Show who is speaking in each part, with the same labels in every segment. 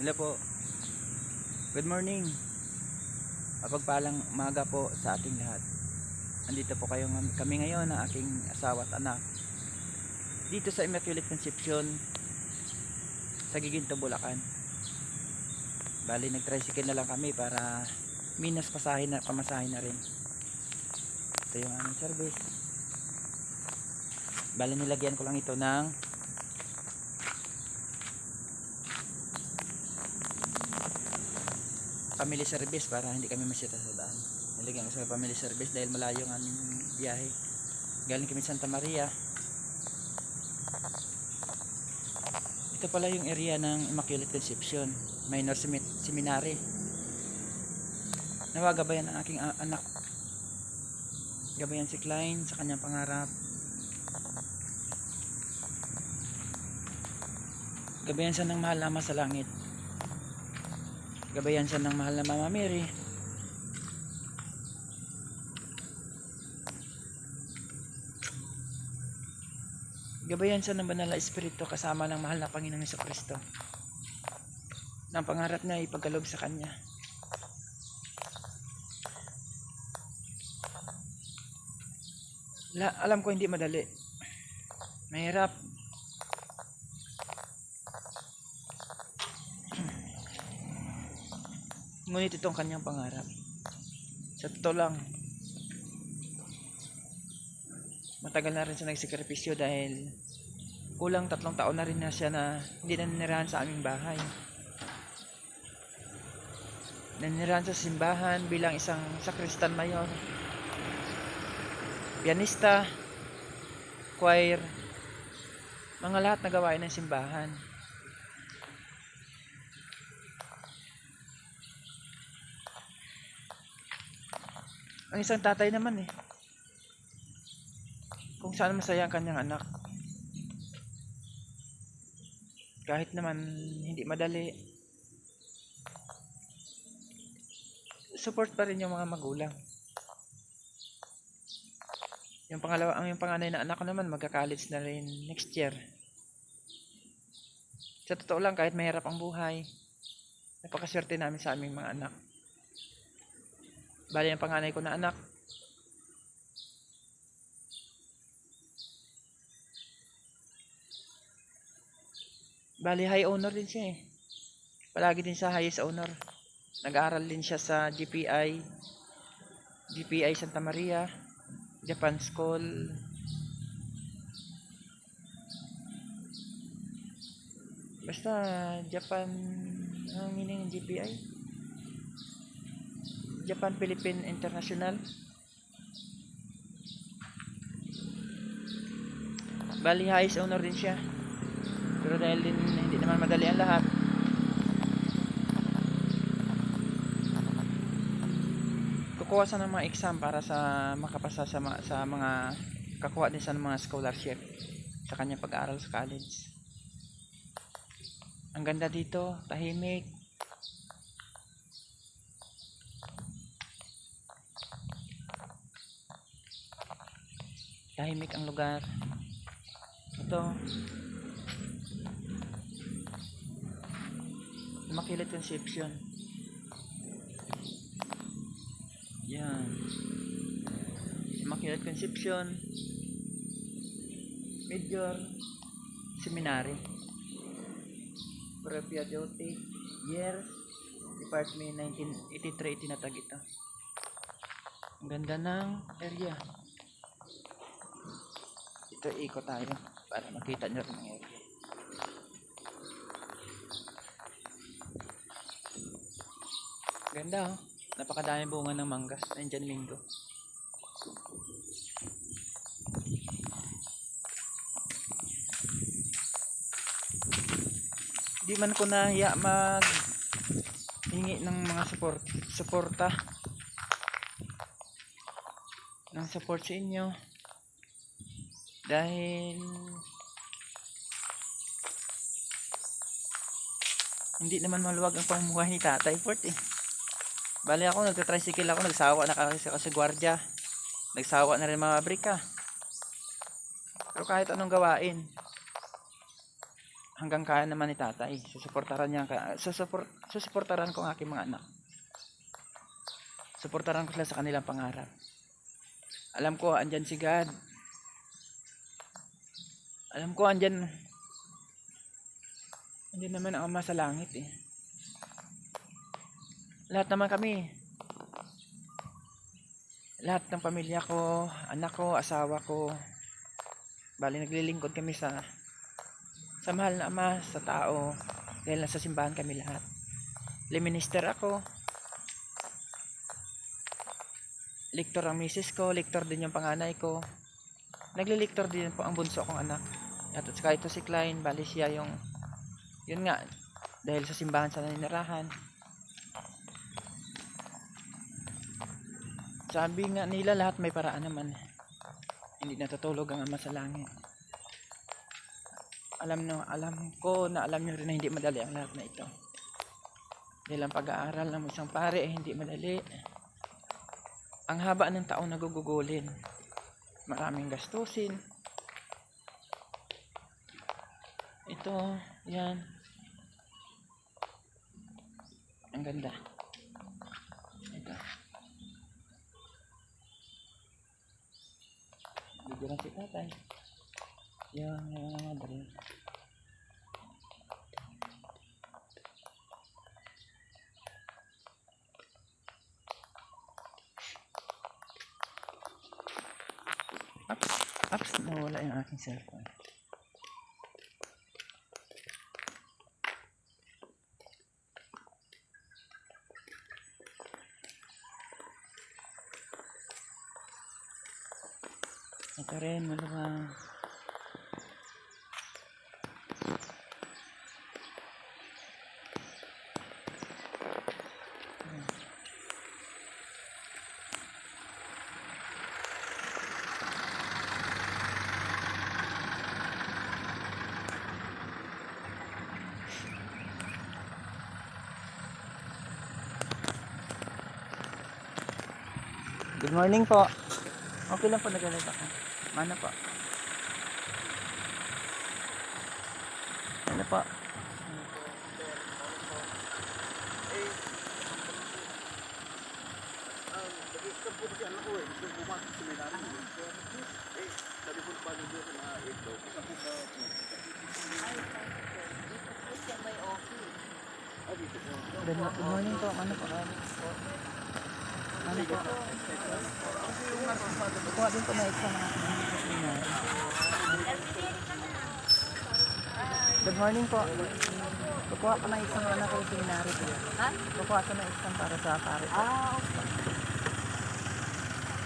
Speaker 1: Hello po. Good morning. Mapagpalang umaga po sa ating lahat. Andito po kami ngayon ng aking asawa at anak. Dito sa Immaculate Conception sa Giginto, Bulacan. Bali nag-tricycle na lang kami para minas pamasahin na rin. Ito yung aming service. Bali nilagyan ko lang ito ng family service para hindi kami masita sa daan. Nilagyan ko sa family service dahil malayo ang aming biyahe. Galing kami Santa Maria. Ito pala yung area ng Immaculate Conception, Minor Seminary. Nawa gabayan ang aking anak. Gabayan si Klein sa kanyang pangarap. Gabayan siya ng mahal na Ama sa langit. Gabayan siya ng mahal na Mama Mary. Gabayan siya ng banal na Espiritu kasama ng mahal na Panginoong Jesucristo. Ang pangarap niya ipagkaloob sa Kanya. Alam ko hindi madali. Mahirap. Ngunit itong kanyang pangarap. Sa totoo lang, matagal na rin siya nagsikripisyo dahil kulang 3 taon na rin na siya na hindi naninirahan sa aming bahay. Naninirahan sa simbahan bilang isang sakristan mayor, pianista, choir, mga lahat na gawain ng simbahan. Ang isang tatay naman kung saan masaya ang kanyang anak. Kahit naman hindi madali, support pa rin yung mga magulang. Yung panganay na anak ko naman magka-college na rin next year. Sa totoo lang, kahit mahirap ang buhay, napakaswerte namin sa aming mga anak. Bali ang panganay ko na anak, bali high honor din siya palagi din sa highest honor. Nag-aaral din siya sa GPI Santa Maria, Japan School. Basta Japan, ang meaning ng GPI? Japan Philippine International. Bali highest honor din siya. Pero dahil din hindi naman madali ang lahat, kukuha sa ng mga exam para sa makapasa sa mga kakuha din sa mga scholarship sa kanyang pag-aaral sa college. Ang ganda dito, tahimik. Tahimik ang lugar. Ito, Immaculate Conception. Yan. Immaculate Conception Major Seminary. Propedeutic year, Department 1983 itinatag ito. Ang ganda ng area. Ito, ikot tayo para makita nyo rin ang area. Ganda napakadami bunga ng manggas. Nandyan linggo. Di man ko nahiya hingi ng mga suporta ng support sa inyo dahil hindi naman maluwag ang pamumuhay ni Tatay Fort Bali ako nagta-tricycle ako, nagsawa na kasi sa gwardiya, nagsawa na rin mga brika. Pero kahit anong gawain, hanggang kaya naman ni tatay. Susuportaran ko ang aking mga anak. Suportaran ko sila sa kanilang pangarap. Alam ko andyan si God. Alam ko andyan naman ang Ama sa langit eh. Lahat naman kami, lahat ng pamilya ko, anak ko, asawa ko, bali naglilingkod kami sa mahal na Ama, sa tao, dahil nasa simbahan kami lahat. Liminister ako, liktor ang misis ko, liktor din yung panganay ko, nagliliktor din po ang bunso kong anak. At saka ito si Klein, bali siya yung, yun nga, dahil sa simbahan sa naninirahan. Sabi nga nila lahat may paraan naman. Hindi natutulog ang Ama sa langit. Alam ko na alam nyo rin na hindi madali ang lahat na ito. Dahil ang pag-aaral ng isang pare ay hindi madali. Ang haba ng taon na gugugulin. Maraming gastusin. Ito, yan. Ang ganda. Ito. Bigyan si tatay. Yung madali. Ups, nawala yung aking cellphone. Ito rin, maluwang. Good morning po. Okay lang po, nagalit ako. Mana po? Ano po?
Speaker 2: Nag-i-stop po kasi anak ko eh. Gusto pumasok sa may namin. Sabi po pa dito sa mga 8 daw. Isa po sa...
Speaker 3: Dito may office.
Speaker 2: Dito po.
Speaker 1: Good morning po. Ano po? Ano po? Kuha din po na isa na. Good morning po. Kukuha ko na isang anak ko yung seminary po.
Speaker 3: Ha?
Speaker 1: Kukuha ko na isang para sa pare po.
Speaker 3: Okay.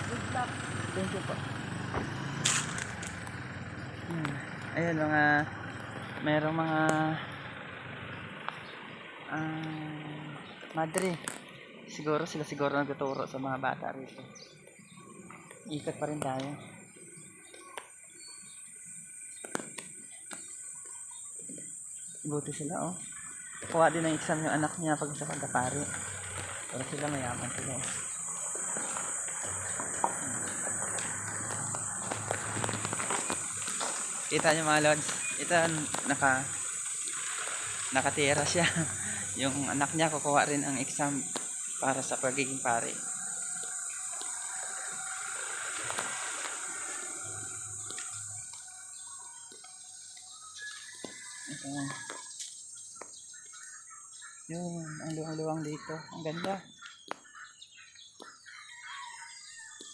Speaker 3: Good luck.
Speaker 1: Thank you po. Ayun mayroong mga madre. Siguro nagtuturo sa mga bata rito. Ikot pa rin tayo. Buti sila oh. Kuha din ng exam yung anak niya pag sa pagkapari. Pero sila mayaman sila oh. Kita nyo mga lods, ito nakatira siya. Yung anak niya kukuha rin ang exam para sa pagiging pare. Ito. Yun, ang luwang-luwang dito. Ang ganda.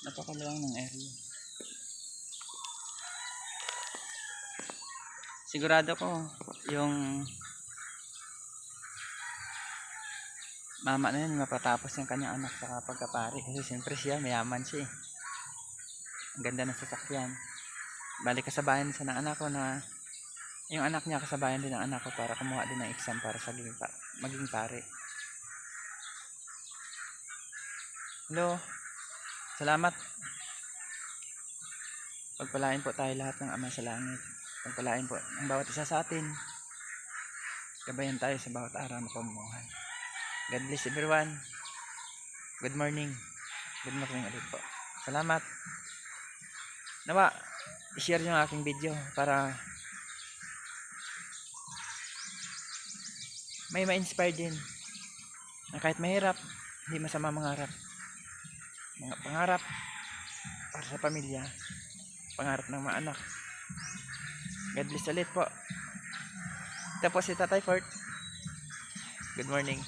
Speaker 1: Napakaluwang ng area. Sigurado ko yung mama na yun mapatapos yung kanyang anak sa pagkapare kasi siyempre siya mayaman siya eh. Ang ganda ng sasakyan. Balik kasabayan sa ng anak ko na yung anak niya kasabayan din ng anak ko para kumuha din ng exam para sa maging pare. Hello. Salamat. Pagpalain po tayo lahat ng Ama sa langit. Pagpalain po ang bawat isa sa atin. Gabayan tayo sa bawat araw na pamumuhay. God bless everyone. Good morning. Good morning ulit po. Salamat. Nawa, i-share nyo ang aking video para may ma-inspire din na kahit mahirap, hindi masama mangarap. Mga pangarap para sa pamilya, pangarap ng mga anak. God bless ulit po. Ito po si Tatay Fort. Good morning.